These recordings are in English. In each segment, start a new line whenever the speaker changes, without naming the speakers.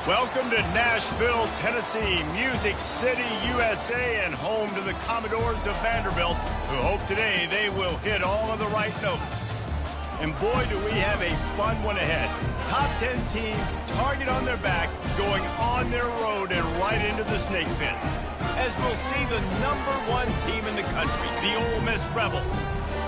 Welcome to Nashville, Tennessee, Music City, USA, and home to the Commodores of Vanderbilt, who hope today they will hit all of the right notes. And boy, do we have a fun one ahead. Top 10 team, target on their back, going on their road and right into the snake pit. As we'll see the #1 team in the country, the Ole Miss Rebels,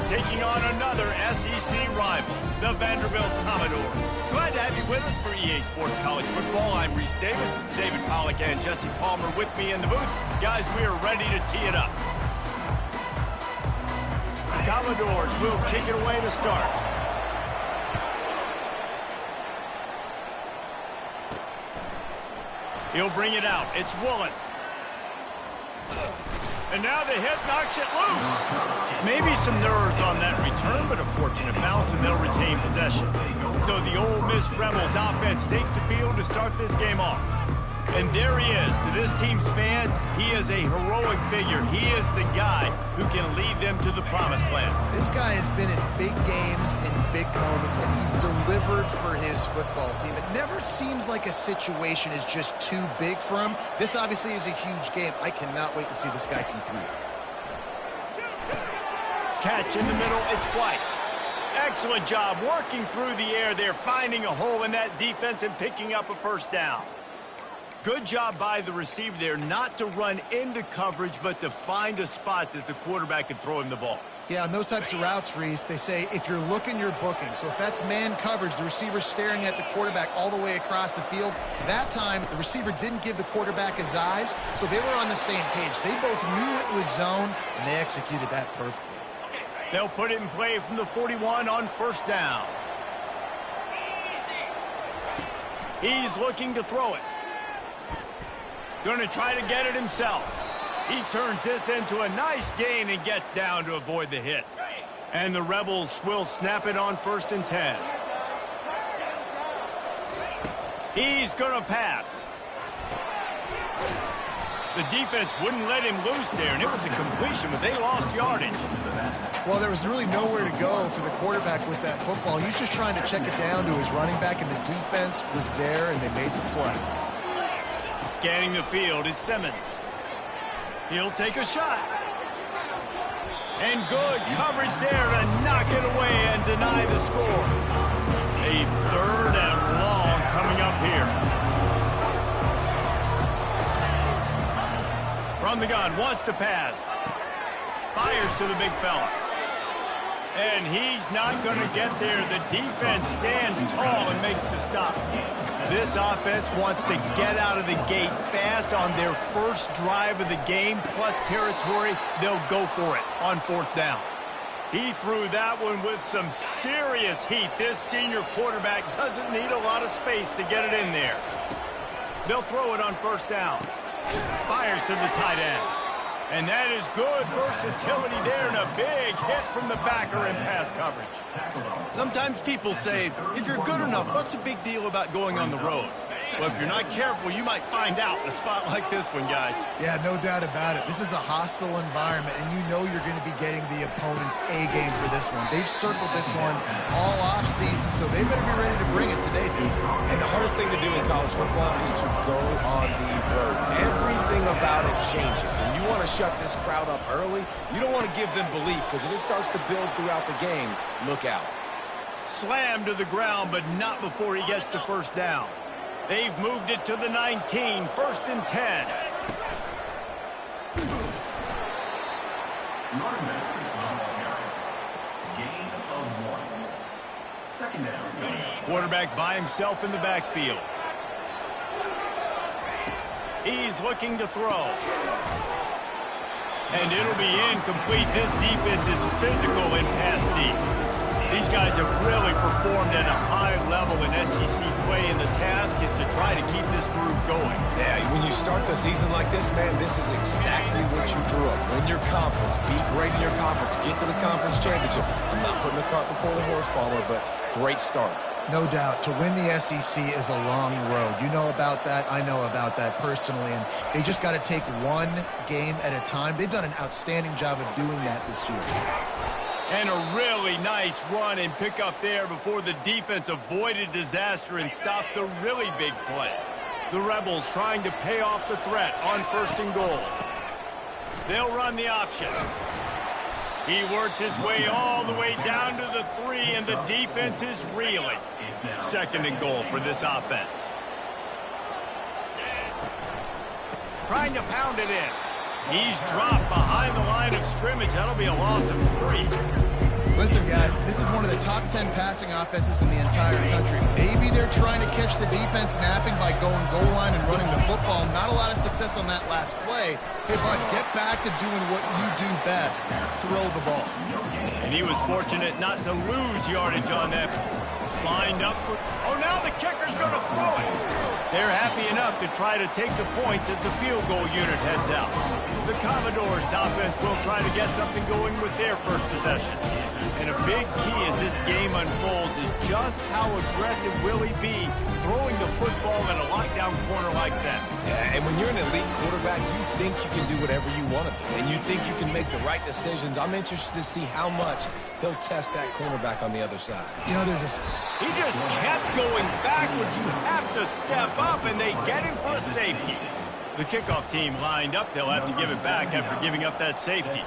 taking on another SEC rival, the Vanderbilt Commodores. Glad to have you with us for EA Sports College Football. I'm Reese Davis, David Pollack and Jesse Palmer with me in the booth. Guys, we are ready to tee it up. The Commodores will kick it away to start. He'll bring it out. It's Woolen. And now the hit knocks it loose. Maybe some nerves on that return, but a fortunate bounce, and they'll retain possession. So the Ole Miss Rebels offense takes the field to start this game off. And there he is. To this team's fans, he is a heroic figure. He is the guy who can lead them to the promised land.
This guy has been in big games, in big moments, and he's delivered for his football team. It never seems like a situation is just too big for him. This obviously is a huge game. I cannot wait to see this guy compete.
Catch in the middle, it's White. Excellent job working through the air there, finding a hole in that defense and picking up a first down. Good job by the receiver there, not to run into coverage, but to find a spot that the quarterback can throw him the ball.
Yeah, on those types of routes, Reese, they say if you're looking, you're booking. So if that's man coverage, the receiver's staring at the quarterback all the way across the field. That time, the receiver didn't give the quarterback his eyes, so they were on the same page. They both knew it was zone, and they executed that perfectly.
They'll put it in play from the 41 on first down. He's looking to throw it. Going to try to get it himself. He turns this into a nice gain and gets down to avoid the hit. And the Rebels will snap it on 1st and 10. He's going to pass. The defense wouldn't let him loose there, and it was a completion, but they lost yardage.
Well, there was really nowhere to go for the quarterback with that football. He was just trying to check it down to his running back, and the defense was there, and they made the play.
Scanning the field, it's Simmons. He'll take a shot. And good coverage there to knock it away and deny the score. A 3rd and long coming up here. From the gun, wants to pass. Fires to the big fella. And he's not going to get there. The defense stands tall and makes the stop. This offense wants to get out of the gate fast on their first drive of the game, plus territory. They'll go for it on 4th down. He threw that one with some serious heat. This senior quarterback doesn't need a lot of space to get it in there. They'll throw it on 1st down. Fires to the tight end. And that is good versatility there, and a big hit from the backer in pass coverage. Sometimes people say, if you're good enough, what's the big deal about going on the road? Well, if you're not careful, you might find out in a spot like this one, guys.
Yeah, no doubt about it. This is a hostile environment, and you know you're going to be getting the opponent's A-game for this one. They've circled this one all off-season, so they better be ready to bring it today, dude.
And the hardest thing to do in college football is to go on the road. Everything about it changes, and you want to shut this crowd up early. You don't want to give them belief, because if it starts to build throughout the game, look out.
Slammed to the ground, but not before he gets the first down. They've moved it to the 19, 1st and 10. Quarterback by himself in the backfield. He's looking to throw. And it'll be incomplete. This defense is physical and pass deep. These guys have really performed at a high level in SEC play, and the task is to try to keep this groove going.
Yeah, when you start the season like this, man, this is exactly what you drew up. Win your conference, be great in your conference, get to the conference championship. I'm not putting the cart before the horse, Palmer, but great start.
No doubt. To win the SEC is a long road. You know about that. I know about that personally. And they just got to take one game at a time. They've done an outstanding job of doing that this year.
And a really nice run and pick up there before the defense avoided disaster and stopped the really big play. The Rebels trying to pay off the threat on 1st and goal. They'll run the option. He works his way all the way down to the 3, and the defense is reeling. 2nd and goal for this offense. Trying to pound it in. He's dropped behind the line of scrimmage. That'll be a loss of 3.
Listen, guys, this is one of the top 10 passing offenses in the entire country. Maybe they're trying to catch the defense napping by going goal line and running the football. Not a lot of success on that last play. Hey, bud, get back to doing what you do best. Throw the ball.
And he was fortunate not to lose yardage on that. Lined up for... Oh, now the kicker's going to throw it. They're happy enough to try to take the points as the field goal unit heads out. The Commodores' offense will try to get something going with their first possession. And a big key as this game unfolds is just how aggressive will he be throwing the football in a lockdown corner like that.
Yeah, and when you're an elite quarterback, you think you can do whatever you want to do, and you think you can make the right decisions. I'm interested to see how much he'll test that cornerback on the other side.
You know, there's a...
He just kept going backwards. You have to step up, and they get him for a safety. The kickoff team lined up. They'll have to give it back after giving up that safety.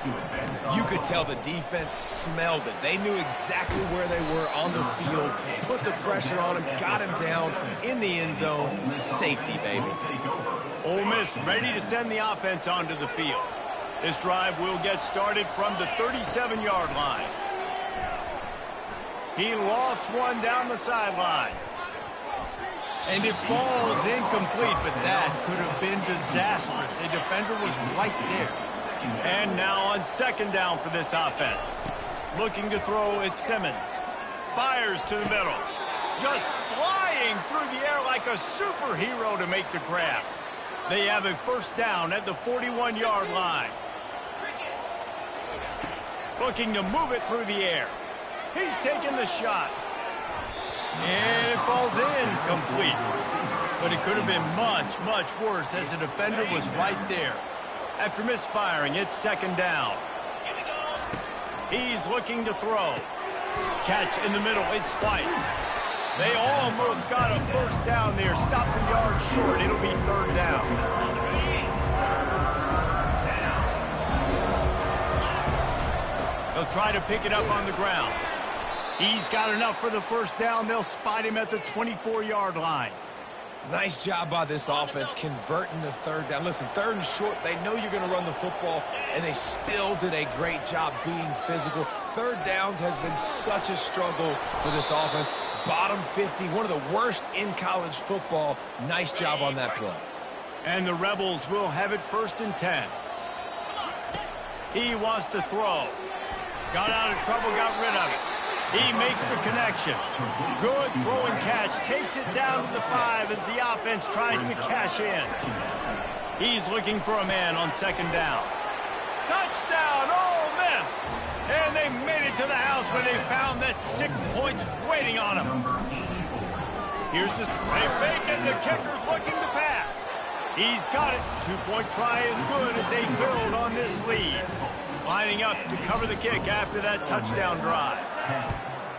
You could tell the defense smelled it. They knew exactly where they were on the field, put the pressure on him, got him down in the end zone. Safety, baby.
Ole Miss ready to send the offense onto the field. This drive will get started from the 37-yard line. He lost one down the sideline. And it falls incomplete, but that could have been disastrous. A defender was right there. And now on 2nd down for this offense. Looking to throw at Simmons. Fires to the middle. Just flying through the air like a superhero to make the grab. They have a 1st down at the 41-yard line. Looking to move it through the air. He's taking the shot. And it falls incomplete. But it could have been much, much worse as the defender was right there. After misfiring, it's 2nd down. He's looking to throw. Catch in the middle, it's White. They almost got a 1st down there. Stopped a yard short. It'll be 3rd down. They'll try to pick it up on the ground. He's got enough for the 1st down. They'll spot him at the 24-yard line.
Nice job by this offense converting the 3rd down. Listen, 3rd and short, they know you're going to run the football, and they still did a great job being physical. 3rd downs has been such a struggle for this offense. Bottom 50, one of the worst in college football. Nice job on that play.
And the Rebels will have it 1st and 10. He wants to throw. Got out of trouble, got rid of it. He makes the connection. Good throw and catch. Takes it down to the 5 as the offense tries to cash in. He's looking for a man on 2nd down. Touchdown, Ole Miss! And they made it to the house when they found that 6 points waiting on them. Here's the... They fake it. The kicker's looking to pass. He's got it. 2-point try is good as they build on this lead. Lining up to cover the kick after that touchdown drive.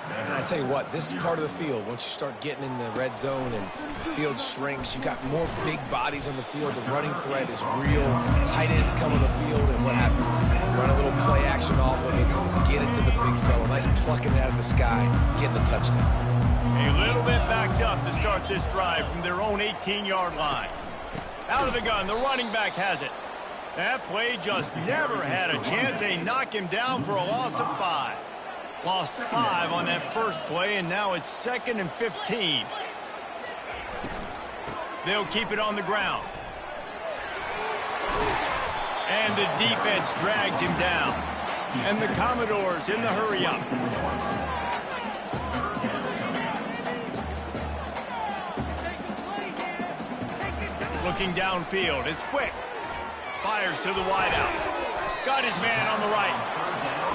And I tell you what, this part of the field, once you start getting in the red zone and the field shrinks, you got more big bodies on the field. The running threat is real. Tight ends come on the field, and what happens? Run a little play action off of it, get it to the big fella. Nice plucking it out of the sky, getting the touchdown.
A little bit backed up to start this drive from their own 18-yard line. Out of the gun, the running back has it. That play just never had a chance. They knock him down for a loss of 5. Lost 5 on that first play, and now it's 2nd and 15. They'll keep it on the ground. And the defense drags him down. And the Commodores in the hurry-up. Looking downfield, it's quick. Fires to the wideout. Got his man on the right.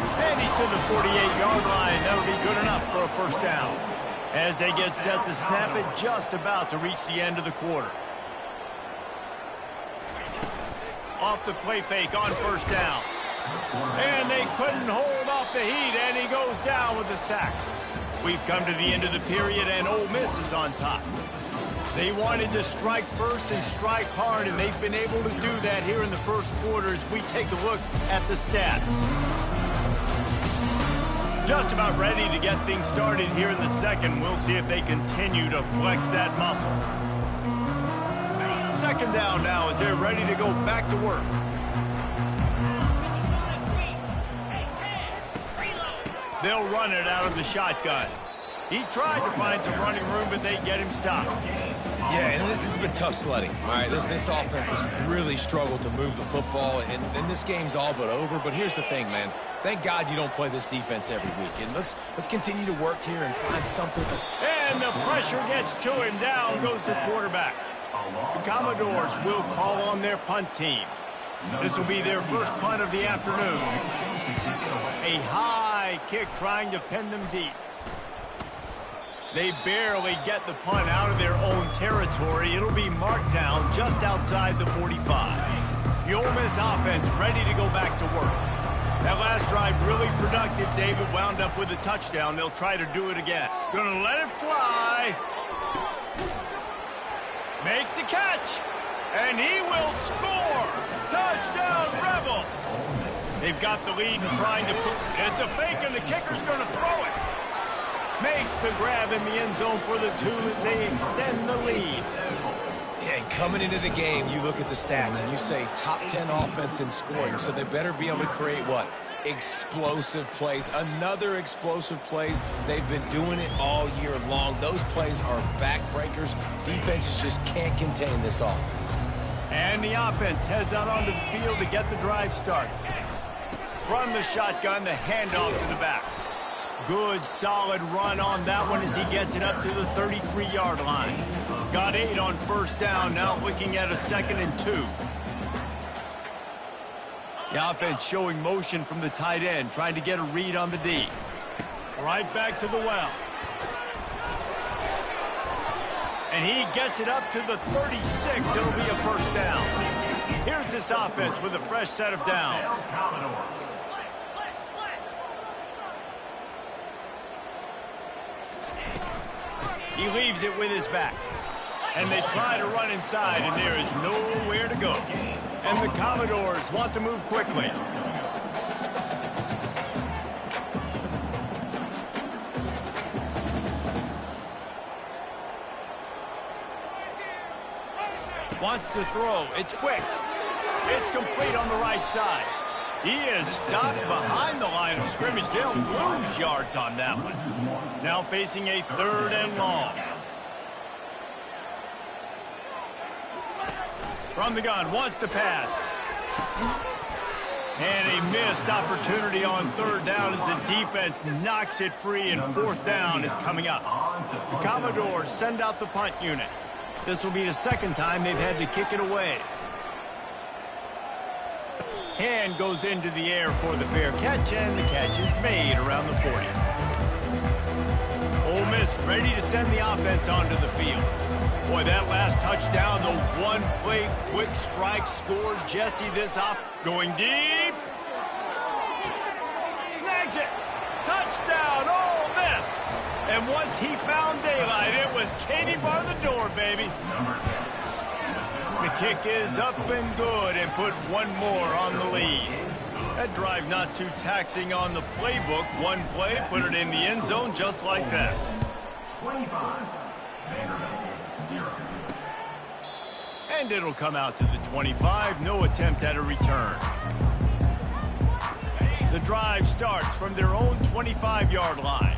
And he's to the 48-yard line. That'll be good enough for a 1st down. As they get set to snap it, just about to reach the end of the quarter. Off the play fake on 1st down. And they couldn't hold off the heat, and he goes down with a sack. We've come to the end of the period, and Ole Miss is on top. They wanted to strike first and strike hard, and they've been able to do that here in the first quarter as we take a look at the stats. Just about ready to get things started here in the second. We'll see if they continue to flex that muscle. Second down now as they're ready to go back to work. They'll run it out of the shotgun. He tried to find some running room, but they get him stopped.
Yeah, and this has been tough sledding. All right, this offense has really struggled to move the football, and this game's all but over. But here's the thing, man. Thank God you don't play this defense every week. And let's continue to work here and find something.
And the pressure gets to him. Down goes the quarterback. The Commodores will call on their punt team. This will be their first punt of the afternoon. A high kick trying to pin them deep. They barely get the punt out of their own territory. It'll be marked down just outside the 45. The Ole Miss offense ready to go back to work. That last drive really productive. David wound up with a touchdown. They'll try to do it again. Gonna let it fly. Makes the catch. And he will score. Touchdown, Rebels. They've got the lead and trying to put... It's a fake, and the kicker's gonna throw it. Makes the grab in the end zone for the two as they extend the lead.
Yeah, and coming into the game, you look at the stats and you say top 10 offense in scoring, so they better be able to create what? Explosive plays. Another explosive plays. They've been doing it all year long. Those plays are backbreakers. Defenses just can't contain this offense.
And the offense heads out onto the field to get the drive started. From the shotgun, the handoff to the back. Good, solid run on that one as he gets it up to the 33-yard line. Got 8 on first down, now looking at a 2nd and 2. The offense showing motion from the tight end, trying to get a read on the D. Right back to the well. And he gets it up to the 36. It'll be a first down. Here's this offense with a fresh set of downs. He leaves it with his back. And they try to run inside, and there is nowhere to go. And the Commodores want to move quickly. Wants to throw. It's quick. It's complete on the right side. He is stopped behind the line of scrimmage. They'll lose yards on that one. Now facing a 3rd and long. From the gun, wants to pass. And a missed opportunity on 3rd down as the defense knocks it free, and 4th down is coming up. The Commodores send out the punt unit. This will be the 2nd time they've had to kick it away. Hand goes into the air for the fair catch, and the catch is made around the 40. Ole Miss ready to send the offense onto the field. Boy, that last touchdown, the one-play quick strike scored Jesse this off. Going deep. Snags it. Touchdown, Ole Miss. And once he found daylight, it was Katie bar the door, baby. The kick is up and good, and put one more on the lead. That drive not too taxing on the playbook. One play, put it in the end zone just like that. 25. And it'll come out to the 25. No attempt at a return. The drive starts from their own 25-yard line.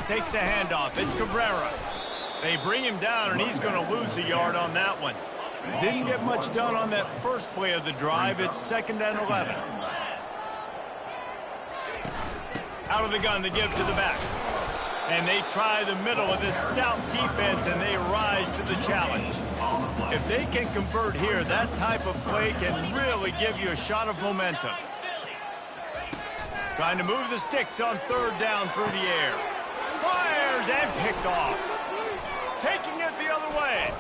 Takes the handoff. It's Cabrera. They bring him down, and he's going to lose a yard on that one. Didn't get much done on that first play of the drive. It's 2nd and 11. Out of the gun to give to the back. And they try the middle of this stout defense, and they rise to the challenge. If they can convert here, that type of play can really give you a shot of momentum. Trying to move the sticks on 3rd down through the air. Fires and picked off. Taking it the other way.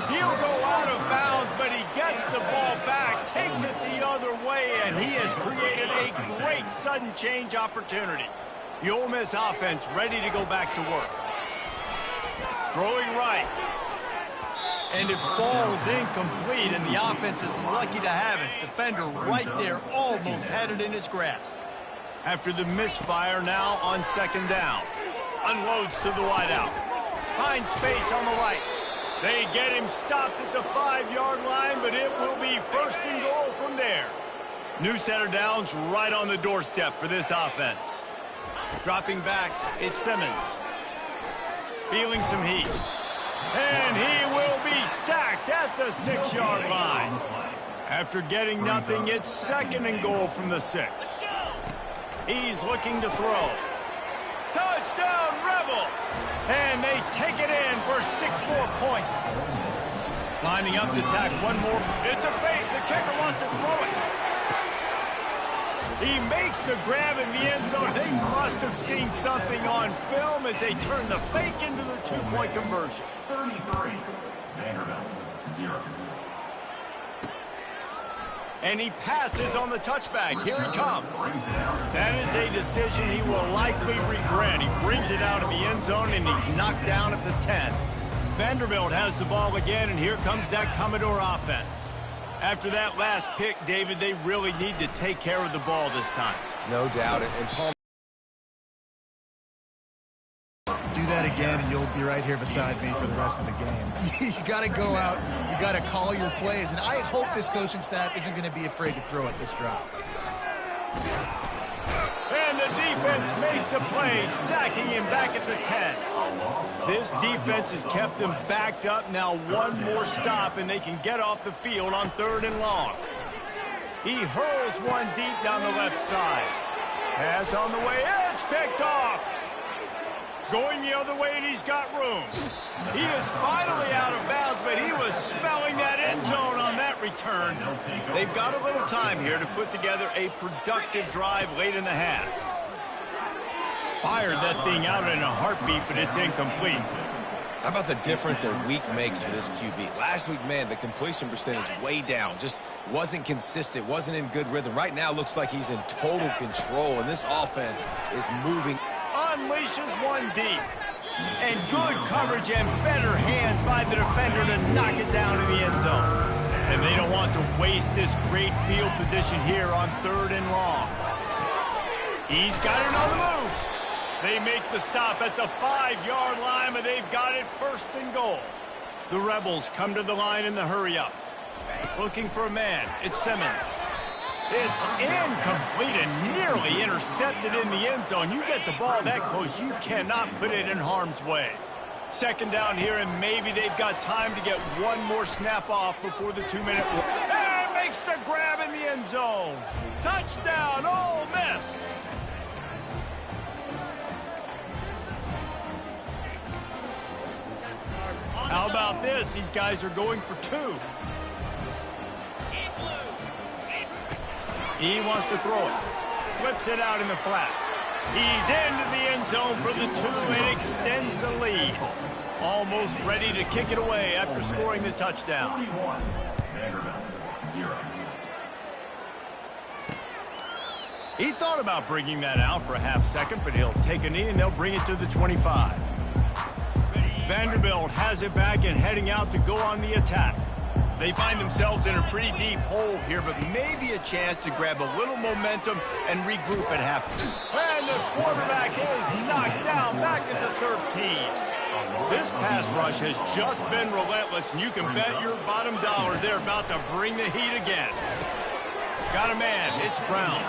He'll go out of bounds, but he gets the ball back, takes it the other way, and he has created a great sudden change opportunity. The Ole Miss offense ready to go back to work. Throwing right. And it falls incomplete, and the offense is lucky to have it. Defender right there almost had it in his grasp. After the misfire, now on second down. Unloads to the wideout. Finds space on the right. They get him stopped at the 5-yard line, but it will be first and goal from there. New set of downs right on the doorstep for this offense. Dropping back, it's Simmons. Feeling some heat. And he will be sacked at the 6-yard line. After getting nothing, it's second and goal from the 6. He's looking to throw. Touchdown, Rebels! And they take it in for 6 more points. Lining up to tack one more. It's a fake. The kicker wants to throw it. He makes the grab in the end zone. They must have seen something on film as they turn the fake into the 2-point conversion.
33, Vanderbilt, 0.
And he passes on the touchback. Here he comes. That is a decision he will likely regret. He brings it out of the end zone, and he's knocked down at the 10. Vanderbilt has the ball again, and here comes that Commodore offense. After that last pick, David, they really need to take care of the ball this time.
No doubt. And Paul,
do that again, and you'll be right here beside me for the rest of the game. You got to go out. You got to call your plays. And I hope this coaching staff isn't going to be afraid to throw at this drive.
And the defense makes a play, sacking him back at the 10. This defense has kept them backed up. Now one more stop, and they can get off the field on 3rd and long. He hurls one deep down the left side. Pass on the way. It's picked off. Going the other way, and he's got room. He is finally out of bounds, but he was smelling that end zone on that return. They've got a little time here to put together a productive drive late in the half. Fired that thing out in a heartbeat, but it's incomplete.
how about the difference a week makes for this QB? Last week, man, the completion percentage way down. Just wasn't consistent, wasn't in good rhythm. Right now, looks like he's in total control, and this offense is moving.
Unleashes one deep. And good coverage and better hands by the defender to knock it down in the end zone. And they don't want to waste this great field position here on 3rd and long. He's got it on the move. They make the stop at the 5-yard line, but they've got it 1st and goal. The Rebels come to the line in the hurry-up. Looking for a man. It's Simmons. It's incomplete and nearly intercepted in the end zone. You get the ball that close, you cannot put it in harm's way. 2nd down here, and maybe they've got time to get one more snap off before the 2-minute warning. And makes the grab in the end zone. Touchdown, Ole Miss. How about this? These guys are going for 2. He wants to throw it. Flips it out in the flat. He's into the end zone for the 2 and extends the lead. Almost ready to kick it away after scoring the touchdown.
41, Vanderbilt, 0.
He thought about bringing that out for a half second, but he'll take a knee and they'll bring it to the 25. Vanderbilt has it back and heading out to go on the attack. They find themselves in a pretty deep hole here, but maybe a chance to grab a little momentum and regroup at halftime. And the quarterback is knocked down back at the 13. This pass rush has just been relentless, and you can bet your bottom dollar they're about to bring the heat again. Got a man. It's Brown.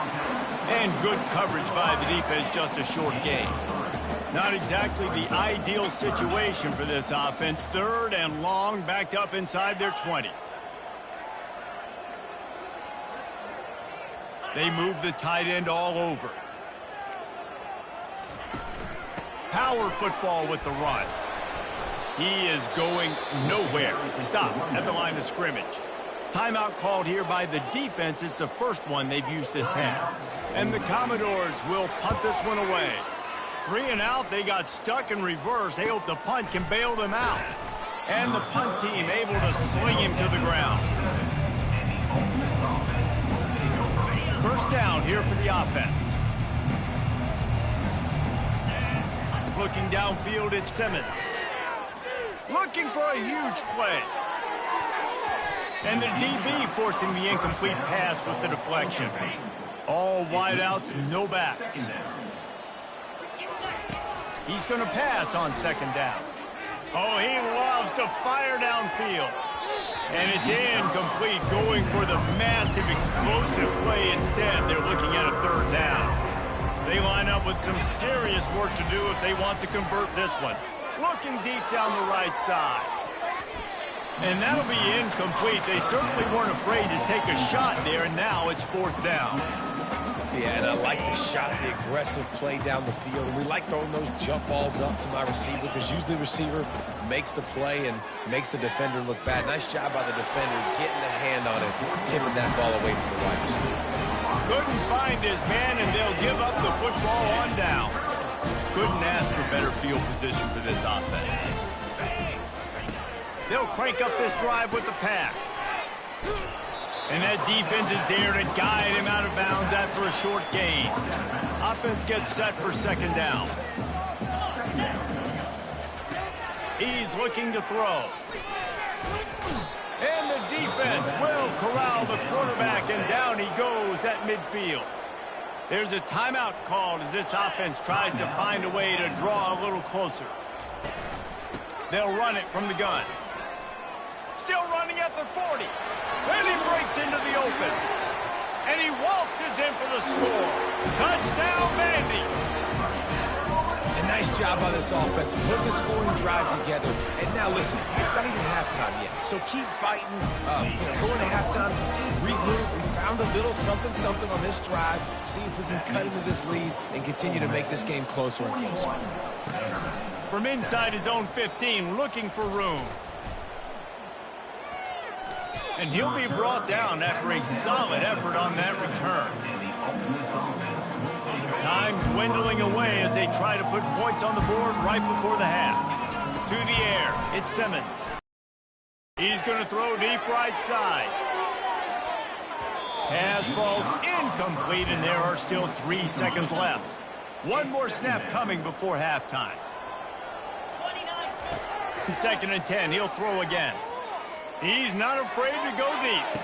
And good coverage by the defense, just a short gain. Not exactly the ideal situation for this offense. 3rd and long, backed up inside their 20. They move the tight end all over. Power football with the run. He is going nowhere. Stop at the line of scrimmage. Timeout called here by the defense. It's the first one they've used this half. And the Commodores will punt this one away. 3 and out, they got stuck in reverse. They hope the punt can bail them out. And the punt team able to sling him to the ground. 1st down here for the offense. looking downfield at Simmons. Looking for a huge play. And the DB forcing the incomplete pass with the deflection. All wideouts, no backs. He's going to pass on second down. Oh, he loves to fire downfield. And it's incomplete, going for the massive explosive play instead. They're looking at a third down. They line up with some serious work to do if they want to convert this one. Looking deep down the right side. And that'll be incomplete. They certainly weren't afraid to take a shot there, and now it's fourth down.
Yeah, and I like the shot, the aggressive play down the field. And we like throwing those jump balls up to my receiver because usually the receiver makes the play and makes the defender look bad. Nice job by the defender getting a hand on it, tipping that ball away from the wide receiver.
Couldn't find his man, and they'll give up the football on downs. Couldn't ask for better field position for this offense. They'll crank up this drive with the pass. And that defense is there to guide him out of bounds after a short gain. Offense gets set for second down. He's looking to throw. And the defense will corral the quarterback, and down he goes at midfield. There's a timeout called as this offense tries to find a way to draw a little closer. They'll run it from the gun. Still running at the 40. And he breaks into the open. And he waltzes in for the score. Touchdown, Vandy.
A nice job by this offense. Put the scoring drive together. And now listen, it's not even halftime yet. So keep fighting. Going to halftime, regroup. We found a little something on this drive. See if we can cut into this lead and continue to make this game closer and closer.
From inside his own 15, looking for room. And he'll be brought down after a solid effort on that return. Time dwindling away as they try to put points on the board right before the half. To the air, it's Simmons. He's going to throw deep right side. Pass falls incomplete, and there are still 3 seconds left. One more snap coming before halftime. 2nd and 10, he'll throw again. He's not afraid to go deep.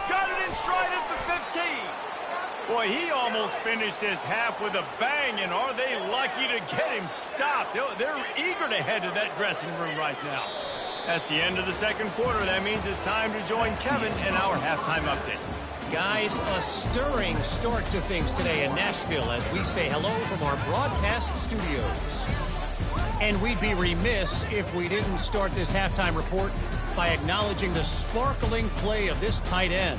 Got it in stride at the 15. Boy, he almost finished his half with a bang, and are they lucky to get him stopped? They're eager to head to that dressing room right now. That's the end of the second quarter. That means it's time to join Kevin in our halftime update.
Guys, a stirring start to things today in Nashville as we say hello from our broadcast studios. And we'd be remiss if we didn't start this halftime report by acknowledging the sparkling play of this tight end.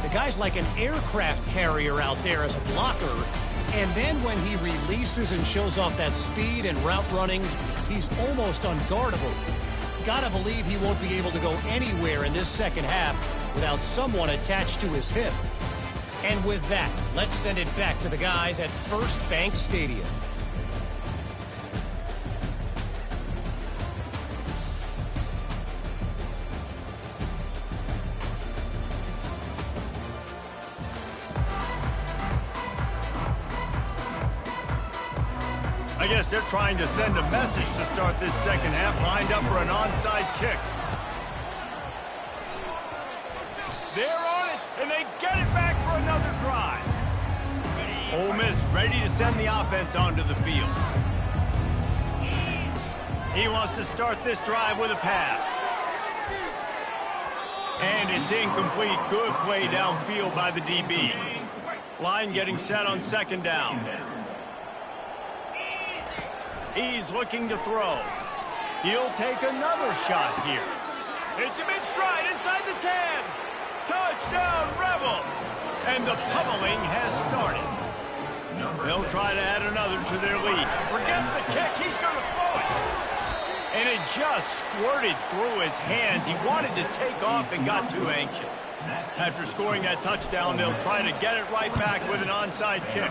The guy's like an aircraft carrier out there as a blocker, and then when he releases and shows off that speed and route running, he's almost unguardable. Gotta believe he won't be able to go anywhere in this second half without someone attached to his hip. And with that, let's send it back to the guys at First Bank Stadium.
I guess they're trying to send a message to start this second half, lined up for an onside kick. They're on it, and they get it back for another drive. Ole Miss ready to send the offense onto the field. He wants to start this drive with a pass. And it's incomplete. Good play downfield by the DB. Line getting set on second down. He's looking to throw. He'll take another shot here. It's a mid-stride inside the 10. Touchdown, Rebels! And the pummeling has started. They'll try to add another to their lead. Forget the kick. He's going to throw it. And it just squirted through his hands. He wanted to take off and got too anxious. After scoring that touchdown, they'll try to get it right back with an onside kick.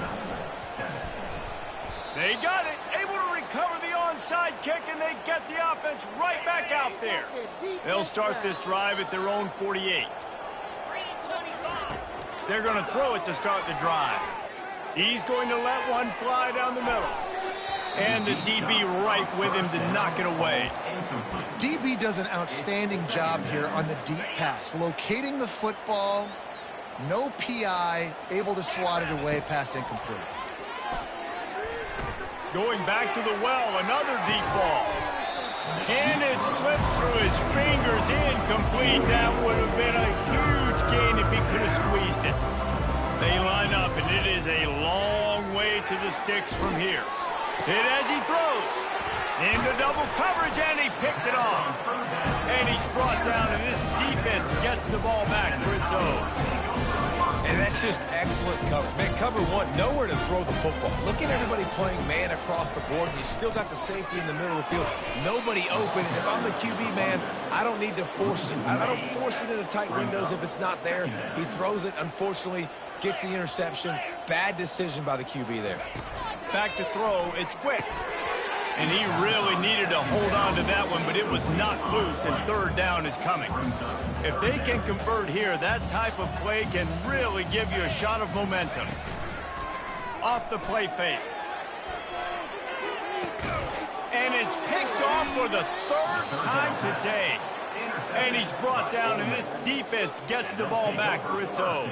They got it, able to recover the onside kick, and they get the offense right back out there. They'll start this drive at their own 48. They're going to throw it to start the drive. He's going to let one fly down the middle. And the DB right with him to knock it away.
DB does an outstanding job here on the deep pass. Locating the football, no PI, able to swat it away, pass incomplete.
Going back to the well, another deep ball. And it slips through his fingers, incomplete. That would have been a huge gain if he could have squeezed it. They line up, and it is a long way to the sticks from here. Hit as he throws. Into double coverage, and he picked it off. And he's brought down, and this defense gets the ball back for its own.
And that's just excellent coverage. Man, cover one, nowhere to throw the football. Look at everybody playing man across the board. You still got the safety in the middle of the field. Nobody open. And if I'm the QB, man, I don't need to force it. I don't force it into tight windows if it's not there. He throws it, unfortunately, gets the interception. Bad decision by the QB there.
Back to throw. It's quick. And he really needed to hold on to that one, but it was not loose, and third down is coming. If they can convert here, that type of play can really give you a shot of momentum. Off the play fake. And it's picked off for the third time today. And he's brought down, and this defense gets the ball back for its own.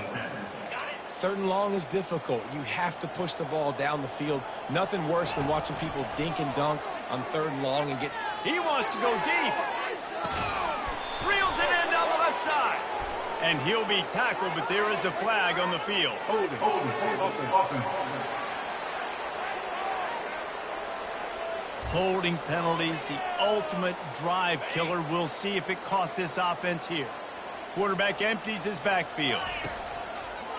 Third and long is difficult. You have to push the ball down the field. Nothing worse than watching people dink and dunk on third and long and get...
He wants to go deep. Reels it in down the left side. And he'll be tackled, but there is a flag on the field. Holding penalties, the ultimate drive killer. We'll see if it costs this offense here. Quarterback empties his backfield.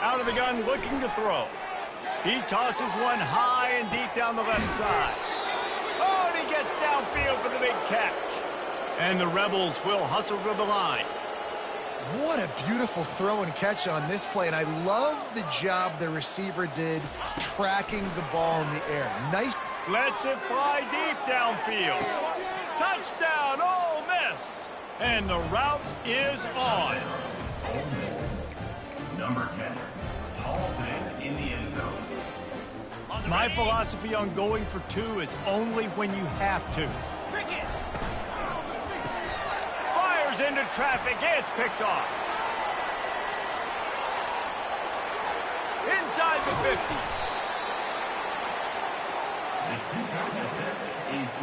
Out of the gun, looking to throw. He tosses one high and deep down the left side. Oh, and he gets downfield for the big catch. And the Rebels will hustle to the line.
What a beautiful throw and catch on this play, and I love the job the receiver did tracking the ball in the air. Nice.
Lets it fly deep downfield. Touchdown, Ole Miss. And the route is on.
Ole Miss. Number 10, Paulson in the end zone.
My philosophy on going for two is only when you have to. Fires into traffic. It's picked off. Inside the 50.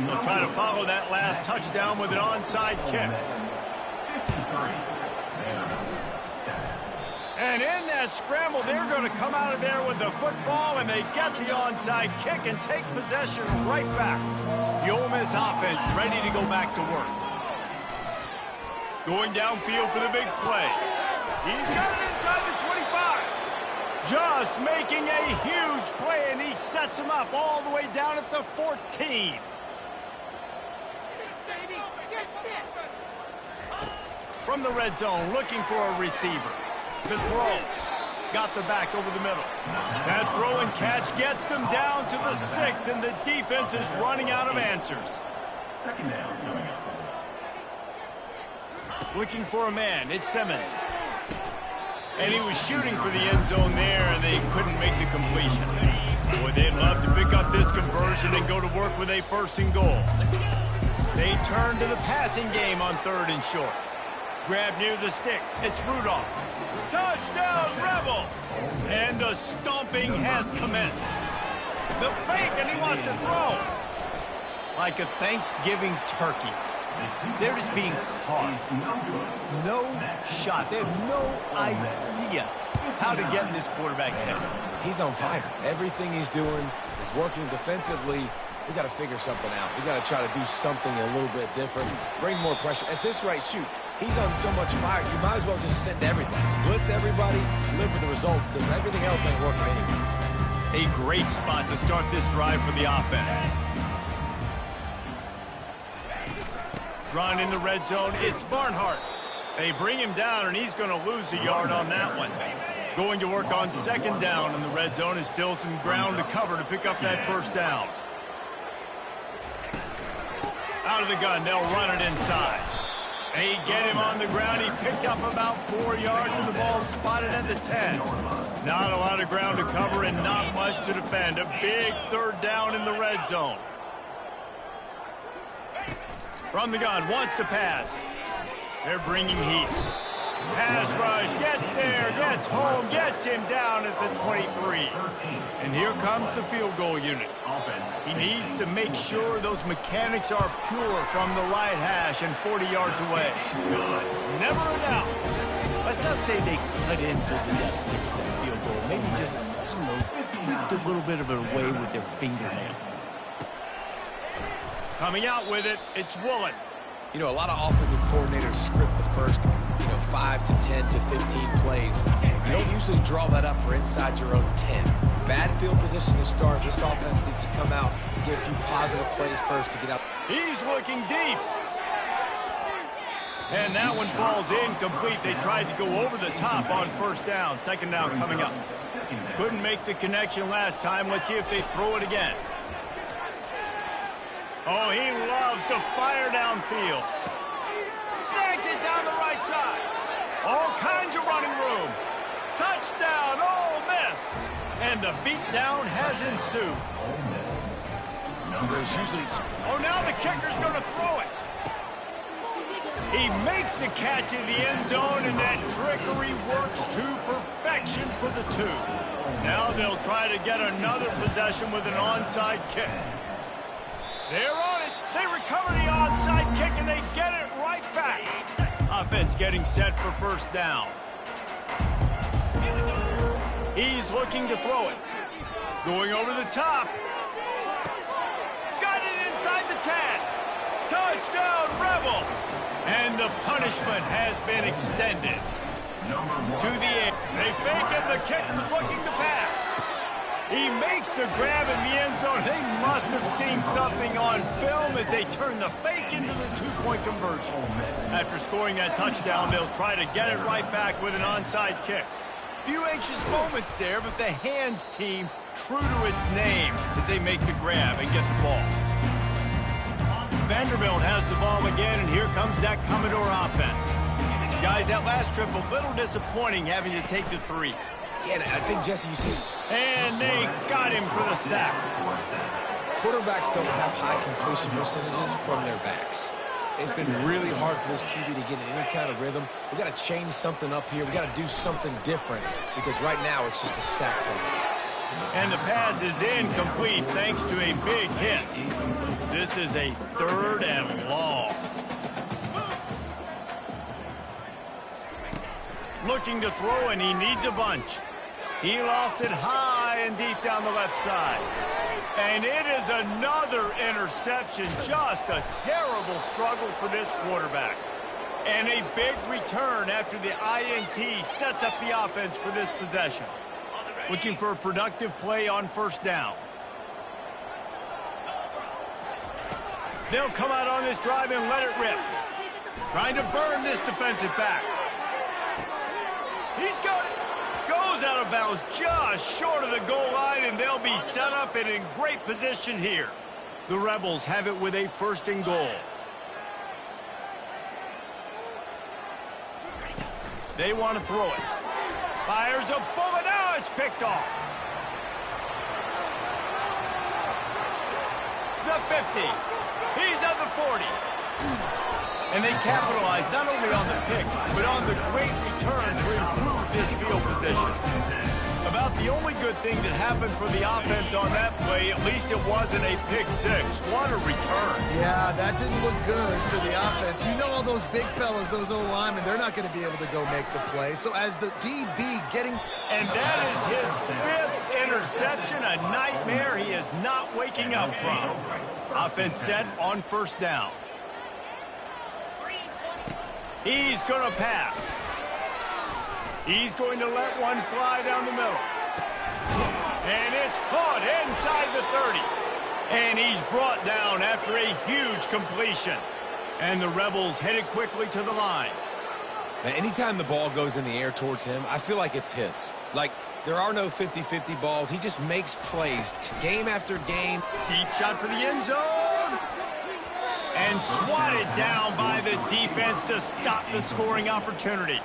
They'll try to follow that last touchdown with an onside kick.
53.
And in that scramble, they're going to come out of there with the football, and they get the onside kick and take possession right back. The Ole Miss offense ready to go back to work. Going downfield for the big play. He's got it inside the 25. Just making a huge play, and he sets him up all the way down at the 14. From the red zone, looking for a receiver. The throw. Got the back over the middle. That throw and catch gets them down to the 6, and the defense is running out of answers.
Second down coming up.
Looking for a man. It's Simmons. And he was shooting for the end zone there, and they couldn't make the completion. Boy, they'd love to pick up this conversion and go to work with a 1st and goal. They turn to the passing game on 3rd and short. Grab near the sticks. It's Rudolph. Touchdown, Rebels! And the stomping has commenced. The fake, and he wants to throw. Like a Thanksgiving turkey. They're just being caught. No shot. They have no idea how to get in this quarterback's head.
He's on fire. Everything he's doing is working defensively. We got to figure something out. We got to try to do something a little bit different. Bring more pressure. At this rate, shoot. He's on so much fire, you might as well just send everybody. Blitz everybody, live with the results, because everything else ain't working anyways.
A great spot to start this drive for the offense. Run in the red zone, it's Barnhart. They bring him down, and he's going to lose a yard on that one. Going to work on 2nd down in the red zone is still some ground to cover to pick up that 1st down. Out of the gun, they'll run it inside. They get him on the ground. He picked up about 4 yards, and the ball spotted at the 10. Not a lot of ground to cover and not much to defend. A big 3rd down in the red zone. From the gun, wants to pass. They're bringing heat. Pass rush, gets there, gets home, gets him down at the 23. And here comes the field goal unit. He needs to make sure those mechanics are pure from the right hash and 40 yards away. Never a doubt. Let's not say they cut into the field goal. Maybe just, I don't know, tweaked a little bit of it away with their fingernail. Coming out with it, it's Woolen.
You know, a lot of offensive coordinators script the first, 5 to 10 to 15 plays. You don't usually draw that up for inside your own 10. Bad field position to start. This offense needs to come out, get a few positive plays first to get out.
He's looking deep. And that one falls incomplete. They tried to go over the top on first down. Second down coming up. Couldn't make the connection last time. Let's see if they throw it again. Oh, he loves to fire downfield. Snags it down the right side. All kinds of running room. Touchdown, Ole Miss. And the beatdown has ensued. Oh, now the kicker's going to throw it. He makes the catch in the end zone, and that trickery works to perfection for the 2. Now they'll try to get another possession with an onside kick. They're on it. They recover the onside kick, and they get it right back. Offense getting set for first down. He's looking to throw it. Going over the top. Got it inside the 10. Touchdown, Rebels. And the punishment has been extended. To the end. They fake it. The kicker's looking to pass. He makes the grab in the end zone. They must have seen something on film as they turn the fake into the 2-point conversion. After scoring that touchdown, they'll try to get it right back with an onside kick. Few anxious moments there, but the hands team true to its name as they make the grab and get the ball. Vanderbilt has the ball again, and here comes that Commodore offense. Guys, that last trip a little disappointing having to take the 3.
Yeah, I think, Jesse, you see...
And they got him for the sack.
Quarterbacks don't have high completion percentages from their backs. It's been really hard for this QB to get in any kind of rhythm. We got to change something up here. We got to do something different because right now it's just a sack play.
And the pass is incomplete thanks to a big hit. This is a 3rd and long. Looking to throw, and he needs a bunch. He lofts it high and deep down the left side. And it is another interception. Just a terrible struggle for this quarterback. And a big return after the INT sets up the offense for this possession. Looking for a productive play on first down. They'll come out on this drive and let it rip. Trying to burn this defensive back. He's got it. Goes out of bounds just short of the goal line, and they'll be set up and in great position here. The Rebels have it with a 1st and goal. They want to throw it. Fires a bullet. Now it's picked off. The 50. He's at the 40. And they capitalize not only on the pick, but on the great return to improve this field position. About the only good thing that happened for the offense on that play, at least it wasn't a pick 6. What a return.
Yeah, that didn't look good for the offense. You know all those big fellas, those O-linemen, they're not going to be able to go make the play. So as the DB getting...
And that is his 5th interception, a nightmare he is not waking up from. Offense set on first down. He's going to pass. He's going to let one fly down the middle. And it's caught inside the 30. And he's brought down after a huge completion. And the Rebels headed quickly to the line.
Now, anytime the ball goes in the air towards him, I feel like it's his. Like, there are no 50-50 balls. He just makes plays game after game.
Deep shot for the end zone. And swatted down by the defense to stop the scoring opportunity.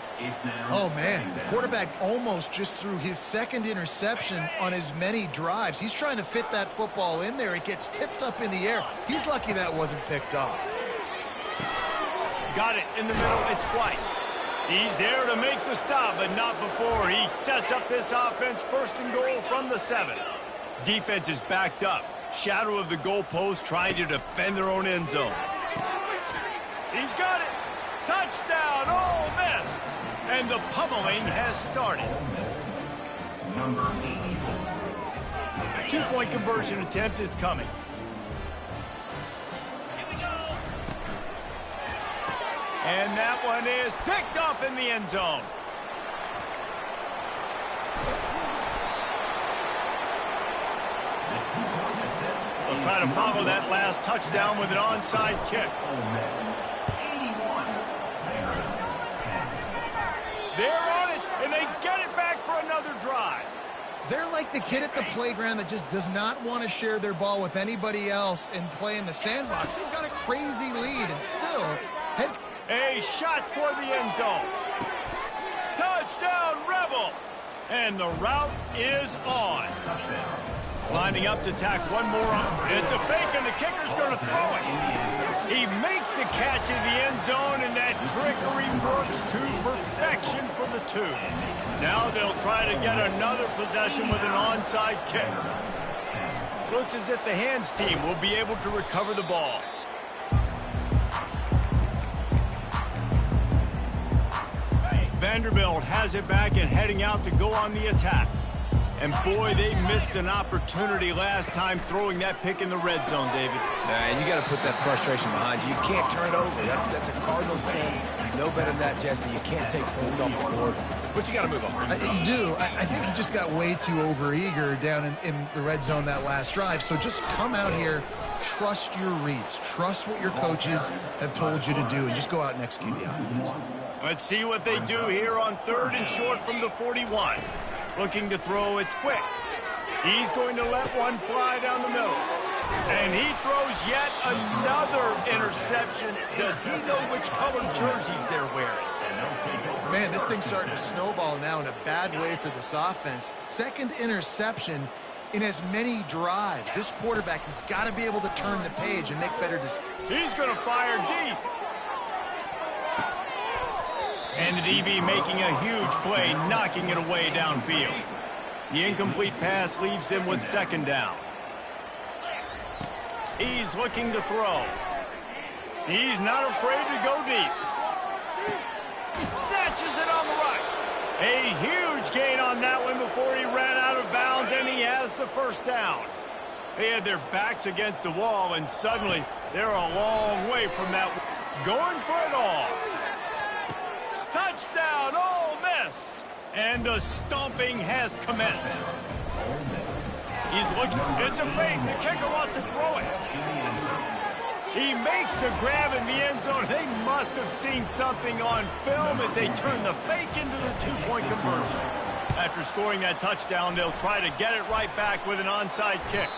Oh, man, the quarterback almost just threw his 2nd interception on as many drives. He's trying to fit that football in there. It gets tipped up in the air. He's lucky that wasn't picked off.
got it in the middle. It's White. He's there to make the stop, but not before he sets up this offense. First and goal from the 7. Defense is backed up. Shadow of the goalpost trying to defend their own end zone. He's got it. Touchdown, Ole Miss. And the pummeling has started.
Number 84.
2-point conversion attempt is coming. And that one is picked off in the end zone. They'll try to follow that last touchdown with an onside kick. They're on it, and they get it back for another drive.
They're like the kid at the playground that just does not want to share their ball with anybody else and play in the sandbox. They've got a crazy lead, and still...
A shot toward the end zone. Touchdown, Rebels! And the route is on. Lining up to tack one more on. It's a fake, and the kicker's going to throw it. He makes the catch in the end zone, and that trickery works to perfection for the 2. Now they'll try to get another possession with an onside kick. Looks as if the hands team will be able to recover the ball. Vanderbilt has it back and heading out to go on the attack. And boy, they missed an opportunity last time throwing that pick in the red zone, David.
And you got to put that frustration behind you. You can't turn it over. That's a cardinal sin. You know better than that, Jesse. You can't take points off the board. But you got to move on.
You do. I think he just got way too overeager down in the red zone that last drive. So just come out here, trust your reads, trust what your coaches have told you to do, and just go out and execute the offense.
Let's see what they do here on 3rd and short from the 41. Looking to throw, it's quick. He's going to let one fly down the middle. And he throws yet another interception. Does he know which colored jerseys they're wearing?
Man, this thing's starting to snowball now in a bad way for this offense. 2nd interception in as many drives. This quarterback has got to be able to turn the page and make better decisions.
He's going to fire deep. And the DB making a huge play, knocking it away downfield. The incomplete pass leaves him with 2nd down. He's looking to throw. He's not afraid to go deep. Snatches it on the right. A huge gain on that one before he ran out of bounds, and he has the 1st down. They had their backs against the wall, and suddenly they're a long way from that. Going for it all. Touchdown, Ole Miss! And the stomping has commenced. He's looking. It's a fake. The kicker wants to throw it. He makes the grab in the end zone. They must have seen something on film as they turn the fake into the 2-point conversion. After scoring that touchdown, they'll try to get it right back with an onside kick.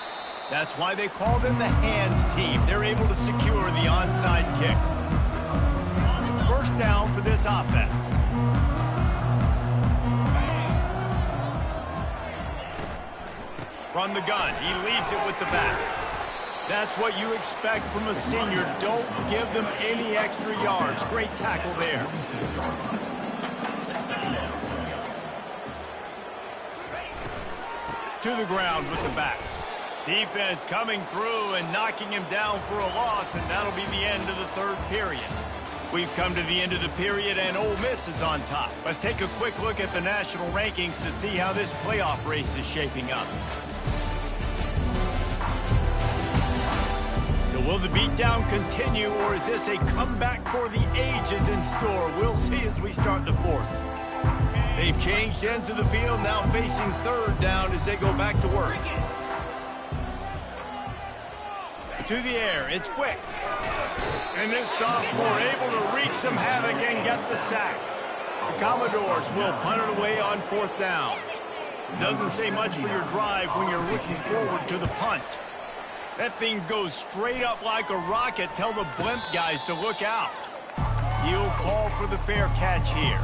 That's why they call them the hands team. They're able to secure the onside kick. 1st down for this offense. From the gun, he leaves it with the back. That's what you expect from a senior. Don't give them any extra yards. Great tackle there. To the ground with the back. Defense coming through and knocking him down for a loss, and that'll be the end of the 3rd period. We've come to the end of the period, and Ole Miss is on top. Let's take a quick look at the national rankings to see how this playoff race is shaping up. So will the beatdown continue, or is this a comeback for the ages in store? We'll see as we start the 4th. They've changed ends of the field, now facing 3rd down as they go back to work. To the air, it's quick. And this sophomore able to wreak some havoc and get the sack. The Commodores will punt it away on 4th down. Doesn't say much for your drive when you're looking forward to the punt. That thing goes straight up like a rocket. Tell the blimp guys to look out. He'll call for the fair catch here.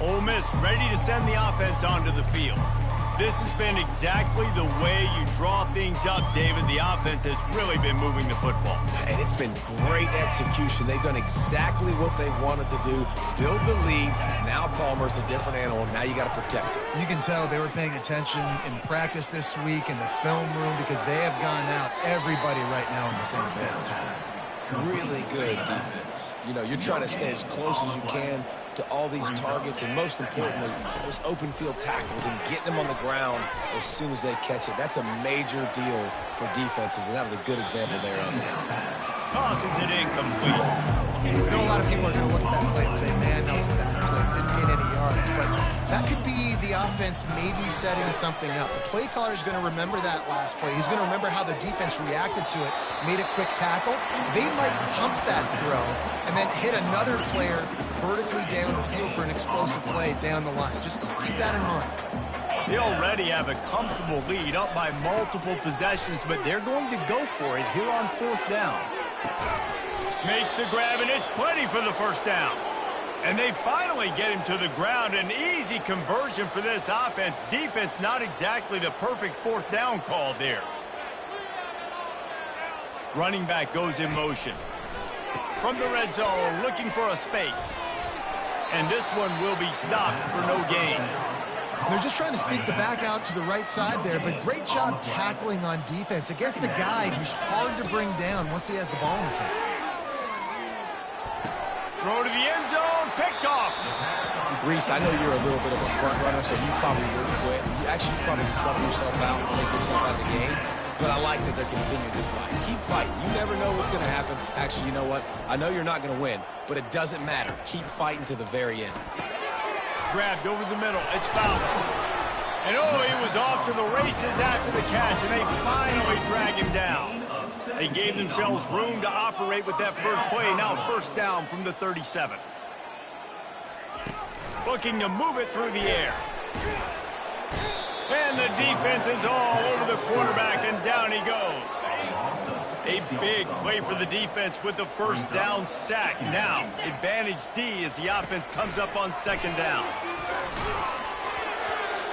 Ole Miss ready to send the offense onto the field. This has been exactly the way you draw things up, David. The offense has really been moving the football.
And it's been great execution. They've done exactly what they wanted to do, build the lead. Now Palmer's a different animal. Now you got to protect it.
You can tell they were paying attention in practice this week in the film room because they have gone out everybody right now on the same page.
Really good defense. You know, you're trying to stay as close as you can to all these targets, and most importantly, those open field tackles and getting them on the ground as soon as they catch it. That's a major deal for defenses, and that was a good example there of it.
Tosses it incomplete.
I know a lot of people are going to look at that play and say, man, that was a bad play. Didn't gain any yards. But that could be the offense maybe setting something up. The play caller is going to remember that last play. He's going to remember how the defense reacted to it, made a quick tackle. They might pump that throw and then hit another player vertically down the field for an explosive play down the line. Just keep that in mind.
They already have a comfortable lead up by multiple possessions, but they're going to go for it here on 4th down. Makes the grab, and it's plenty for the first down. And they finally get him to the ground. An easy conversion for this offense. Defense, not exactly the perfect 4th down call there. Running back goes in motion. From the red zone, looking for a space. And this one will be stopped for no gain.
They're just trying to sneak the back out to the right side there, but great job tackling on defense against the guy who's hard to bring down once he has the ball in his hand.
Throw to the end zone, picked off.
Reese, I know you're a little bit of a front runner, so you probably would quit. You probably sub yourself out and take yourself out of the game. But I like that they're continuing to fight. Keep fighting. You never know what's going to happen. Actually, you know what? I know you're not going to win, but it doesn't matter. Keep fighting to the very end.
Grabbed over the middle. It's fouled. And oh, he was off to the races after the catch, and they finally drag him down. They gave themselves room to operate with that first play. Now 1st down from the 37. Looking to move it through the air. And the defense is all over the quarterback, and down he goes. A big play for the defense with the 1st down sack. Now, advantage D as the offense comes up on 2nd down.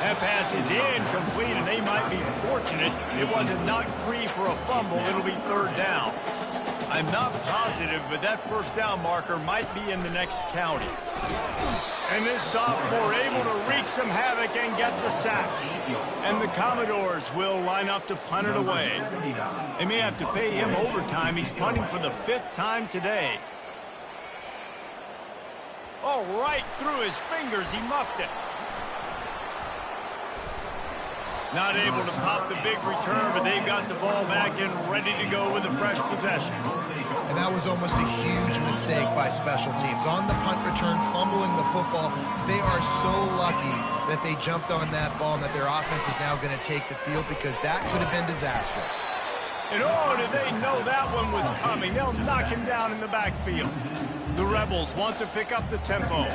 That pass is incomplete, and they might be fortunate it wasn't knocked free for a fumble. It'll be 3rd down. I'm not positive, but that 1st down marker might be in the next county. And this sophomore able to wreak some havoc and get the sack. And the Commodores will line up to punt it away. They may have to pay him overtime. He's punting for the 5th time today. Oh, right through his fingers. He muffed it. Not able to pop the big return, but they've got the ball back and ready to go with a fresh possession.
And that was almost a huge mistake by special teams. On the punt return, fumbling the football, they are so lucky that they jumped on that ball and that their offense is now going to take the field because that could have been disastrous.
And oh, did they know that one was coming. They'll knock him down in the backfield. The Rebels want to pick up the tempo.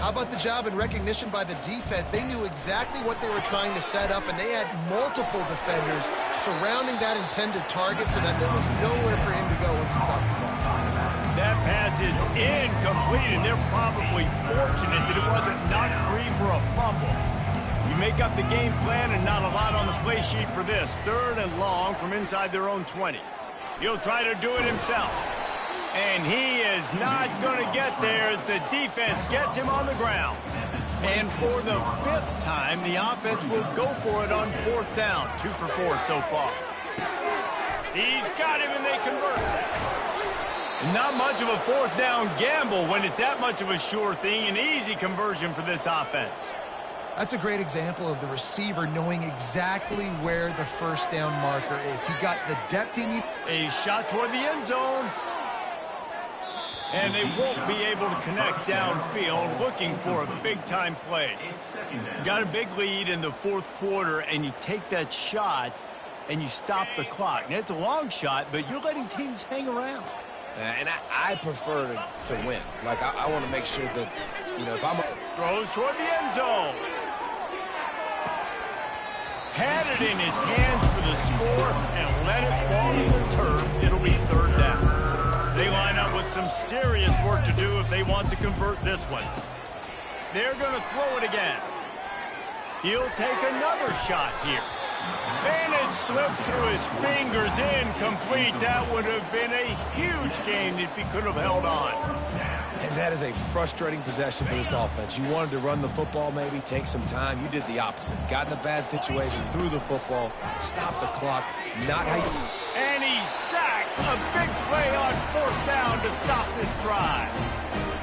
How about the job and recognition by the defense? They knew exactly what they were trying to set up, and they had multiple defenders surrounding that intended target so that there was nowhere for him to go once he caught the ball.
That pass is incomplete, and they're probably fortunate that it wasn't knocked free for a fumble. You make up the game plan and not a lot on the play sheet for this. 3rd and long from inside their own 20. He'll try to do it himself. And he is not going to get there as the defense gets him on the ground. And for the 5th time, the offense will go for it on 4th down. 2 for 4 so far. He's got him, and they convert. Not much of a 4th down gamble when it's that much of a sure thing. An easy conversion for this offense.
That's a great example of the receiver knowing exactly where the 1st down marker is. He got the depth he needed.
A shot toward the end zone. And they won't be able to connect downfield, looking for a big-time play. You got a big lead in the 4th quarter, and you take that shot, and you stop the clock. Now, it's a long shot, but you're letting teams hang around.
And I prefer to win. Like, I want to make sure that, you know, if I'm...
Throws toward the end zone. Had it in his hands for the score, and let it fall to the turf. It'll be 3rd down. They line up with some serious work to do if they want to convert this one. They're going to throw it again. He'll take another shot here. And it slips through his fingers, incomplete. That would have been a huge game if he could have held on.
And that is a frustrating possession for this offense. You wanted to run the football, maybe take some time. You did the opposite. Got in a bad situation, threw the football, stopped the clock. Not how you...
And he sacked. A big play on 4th down to stop this drive.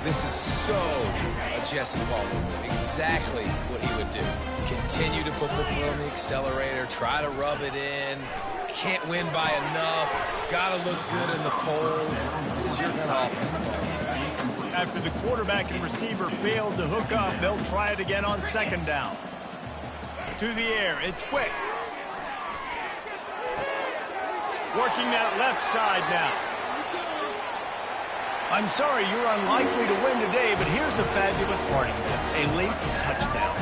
This is so a Jesse Palmer move. Exactly what he would do. Continue to put the foot on the accelerator, try to rub it in. Can't win by enough. Got to look good in the polls. This is your kind of offense, Paul.
After the quarterback and receiver failed to hook up, they'll try it again on 2nd down. To the air, it's quick. Working that left side now. I'm sorry, you're unlikely to win today, but here's a fabulous parting gift. A late touchdown.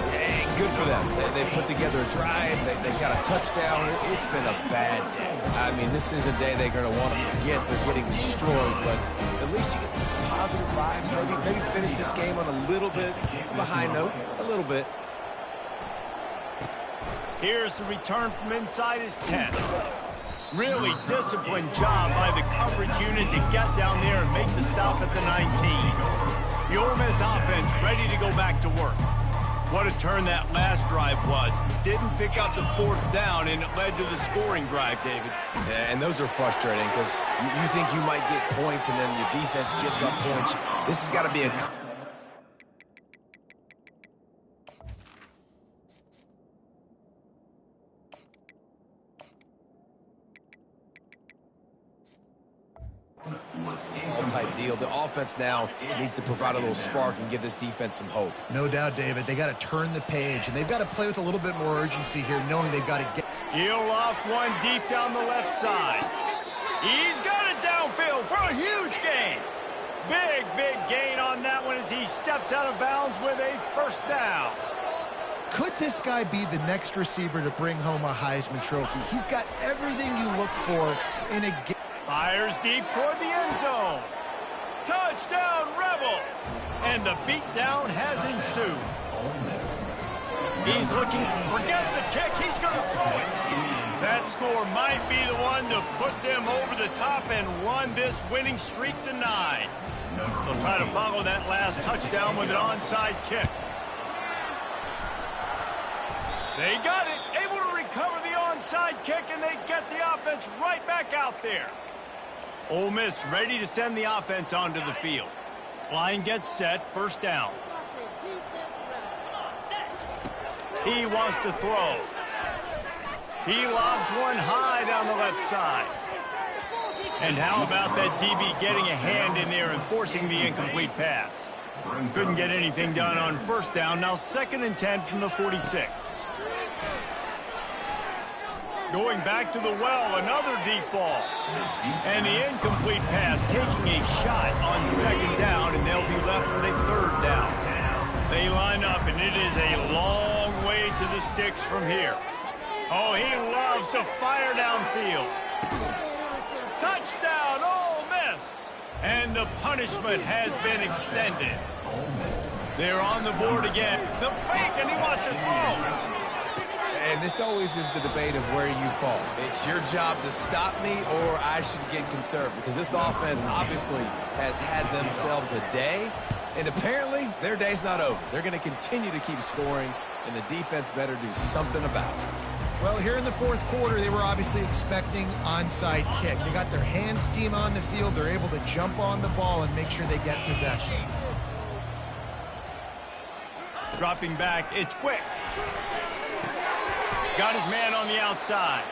Hey, good for them. They put together a drive. They got a touchdown. It's been a bad day. I mean, this is a day they're going to want to forget. They're getting destroyed, but at least you get some positive vibes. Maybe finish this game on a little bit of a high note. A little bit.
Here's the return from inside his 10. Really disciplined job by the coverage unit to get down there and make the stop at the 19. The Ole Miss offense ready to go back to work. What a turn that last drive was. Didn't pick up the 4th down, and it led to the scoring drive, David.
Yeah, and those are frustrating because you think you might get points, and then your defense gives up points. This has got to be a... type deal. The offense now needs to provide a little spark and give this defense some hope.
No doubt, David. They got to turn the page, and they've got to play with a little bit more urgency here, knowing they've got to get...
He'll loft one deep down the left side. He's got it downfield for a huge gain. Big gain on that one as he steps out of bounds with a 1st down.
Could this guy be the next receiver to bring home a Heisman Trophy? He's got everything you look for in a game.
Fires deep toward the end zone. Touchdown, Rebels! And the beatdown has ensued. He's looking, forget the kick, he's going to throw it. That score might be the one to put them over the top and run this winning streak to 9. They'll try to follow that last touchdown with an onside kick. They got it, able to recover the onside kick, and they get the offense right back out there. Ole Miss ready to send the offense onto the field. Line gets set, 1st down. He wants to throw. He lobs one high down the left side. And how about that DB getting a hand in there and forcing the incomplete pass? Couldn't get anything done on 1st down. Now 2nd and 10 from the 46. Going back to the well, another deep ball. And the incomplete pass taking a shot on 2nd down, and they'll be left with a 3rd down. They line up, and it is a long way to the sticks from here. Oh, he loves to fire downfield. Touchdown, Ole Miss! And the punishment has been extended. They're on the board again. The fake, and he wants to throw.
And this always is the debate of where you fall. It's your job to stop me, or I should get conserved, because this offense obviously has had themselves a day, and apparently their day's not over. They're going to continue to keep scoring, and the defense better do something about it.
Well, here in the 4th quarter, they were obviously expecting onside kick. They got their hands team on the field. They're able to jump on the ball and make sure they get possession.
Dropping back, it's quick. Got his man on the outside.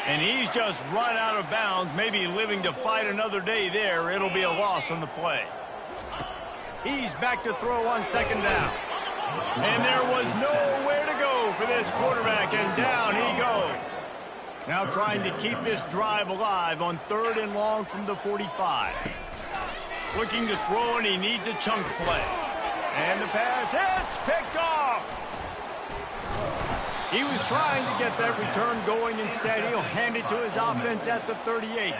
And he's just run out of bounds, maybe living to fight another day there. It'll be a loss on the play. He's back to throw on 2nd down. And there was nowhere to go for this quarterback, and down he goes. Now trying to keep this drive alive on 3rd and long from the 45. Looking to throw, and he needs a chunk play. And the pass hits, picked off. He was trying to get that return going. Instead, he'll hand it to his offense at the 38.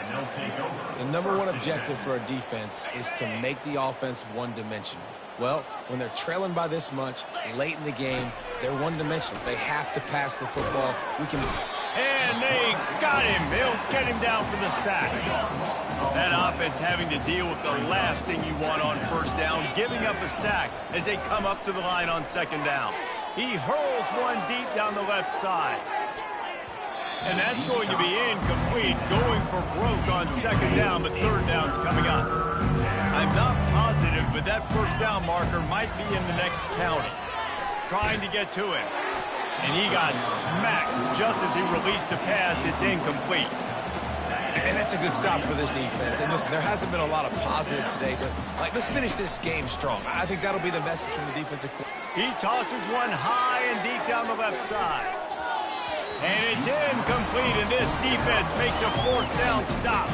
The #1 objective for a defense is to make the offense one-dimensional. Well, when they're trailing by this much late in the game, they're one-dimensional. They have to pass the football.
And they got him. They'll get him down for the sack. That offense having to deal with the last thing you want on first down, giving up a sack as they come up to the line on second down. He hurls one deep down the left side. And that's going to be incomplete, going for broke on second down, but third down's coming up. I'm not positive, but that first down marker might be in the next county. Trying to get to him. And he got smacked just as he released the pass. It's incomplete.
And that's a good stop for this defense. And listen, there hasn't been a lot of positive today, but let's finish this game strong. I think that'll be the message from the defensive coordinator.
He tosses one high and deep down the left side. And it's incomplete, and this defense makes a fourth down stop.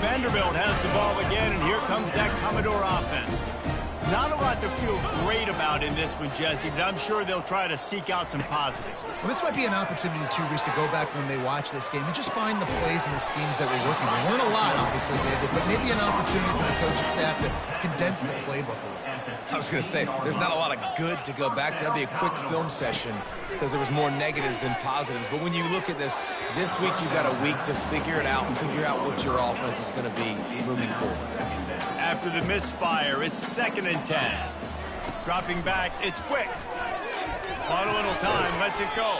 Vanderbilt has the ball again, and here comes that Commodore offense. Not a lot to feel great about in this one, Jesse, but I'm sure they'll try to seek out some positives.
Well, this might be an opportunity, too, Reese, to go back when they watch this game and just find the plays and the schemes that we're working with. There weren't a lot, obviously, David, but maybe an opportunity for the coaching staff to condense the playbook a little.
I was going to say, there's not a lot of good to go back to. That'd be a quick film session because there was more negatives than positives. But when you look at this week you've got a week to figure it out and figure out what your offense is going to be moving forward.
After the misfire, it's 2nd and 10. Dropping back, it's quick. On a little time, lets it go.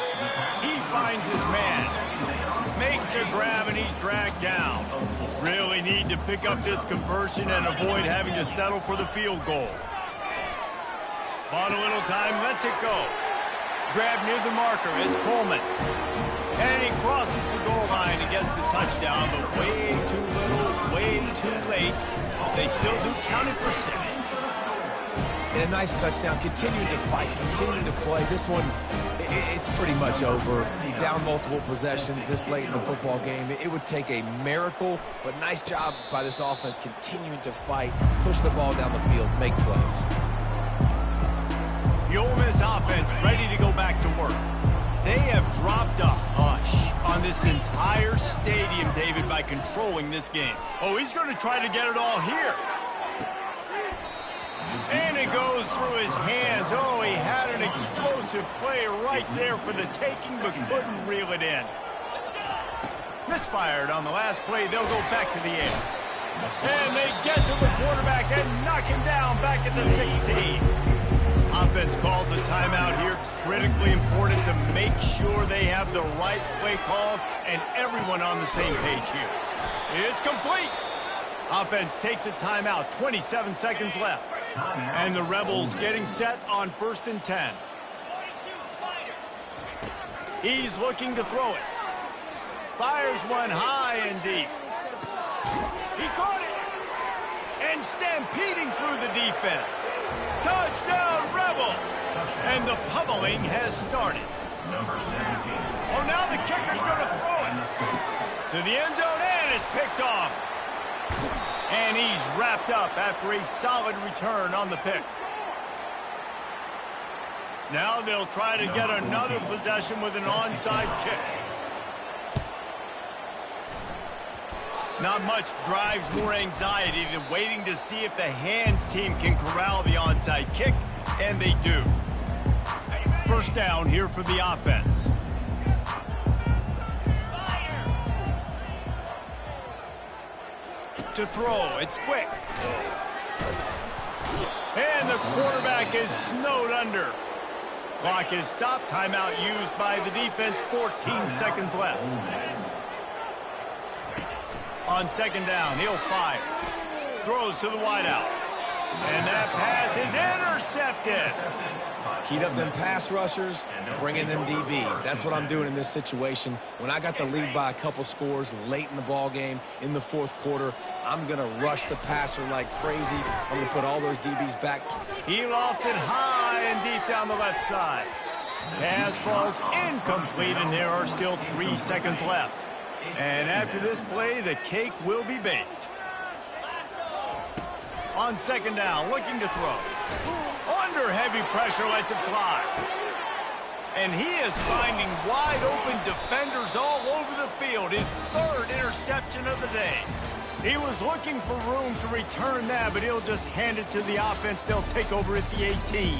He finds his man. Makes a grab, and he's dragged down. Really need to pick up this conversion and avoid having to settle for the field goal. On a little time, lets it go. Grab near the marker is Coleman. And he crosses the goal line and gets the touchdown, but way too little, way too late. They still do count it for 6.
And a nice touchdown, continuing to fight, continuing to play. This one, it's pretty much over. Down multiple possessions this late in the football game. It would take a miracle, but nice job by this offense continuing to fight, push the ball down the field, make plays.
The Ole Miss offense ready to go back to work. They have dropped a hush on this entire stadium, David, by controlling this game. Oh, he's going to try to get it all here. And it goes through his hands. Oh, he had an explosive play right there for the taking, but couldn't reel it in. Misfired on the last play. They'll go back to the air. And they get to the quarterback and knock him down back at the 16. Offense calls a timeout here. Critically important to make sure they have the right play called and everyone on the same page here. It's complete. Offense takes a timeout. 27 seconds left. And the Rebels getting set on 1st and 10. He's looking to throw it. Fires one high and deep. He caught it. And stampeding through the defense. Touchdown, Rebels! And the pummeling has started. Oh, now the kicker's going to throw it. To the end zone, and it's picked off. And he's wrapped up after a solid return on the pick. Now they'll try to get another possession with an onside kick. Not much drives more anxiety than waiting to see if the hands team can corral the onside kick, and they do. First down here for the offense. To throw, it's quick. And the quarterback is snowed under. Clock is stopped. Timeout used by the defense. 14 seconds left. On second down, he'll fire. Throws to the wideout. And that pass is intercepted.
Heat up them pass rushers, bring in them DBs. That's what I'm doing in this situation. When I got the lead by a couple scores late in the ball game, in the fourth quarter, I'm going to rush the passer like crazy. I'm going to put all those DBs back.
He lofts it high and deep down the left side. Pass falls incomplete, and there are still 3 seconds left. And after this play, the cake will be baked. On second down, looking to throw. Under heavy pressure, lets it fly. And he is finding wide-open defenders all over the field. His third interception of the day. He was looking for room to return that, but he'll just hand it to the offense. They'll take over at the 18.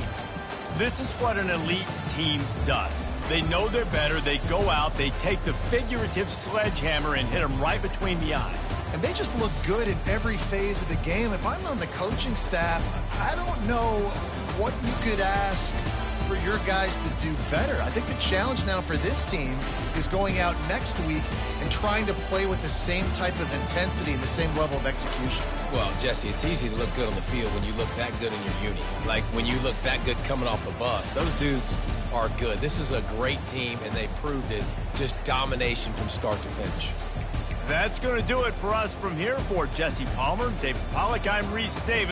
This is what an elite team does. They know they're better. They go out. They take the figurative sledgehammer and hit them right between the eyes.
And they just look good in every phase of the game. If I'm on the coaching staff, I don't know what you could ask for your guys to do better. I think the challenge now for this team is going out next week and trying to play with the same type of intensity and the same level of execution.
Well, Jesse, it's easy to look good on the field when you look that good in your uni. Like when you look that good coming off the bus. Those dudes are good. This is a great team, and they proved it. Just domination from start to finish.
That's going to do it for us from here. For Jesse Palmer, David Pollack, I'm Reese Davis.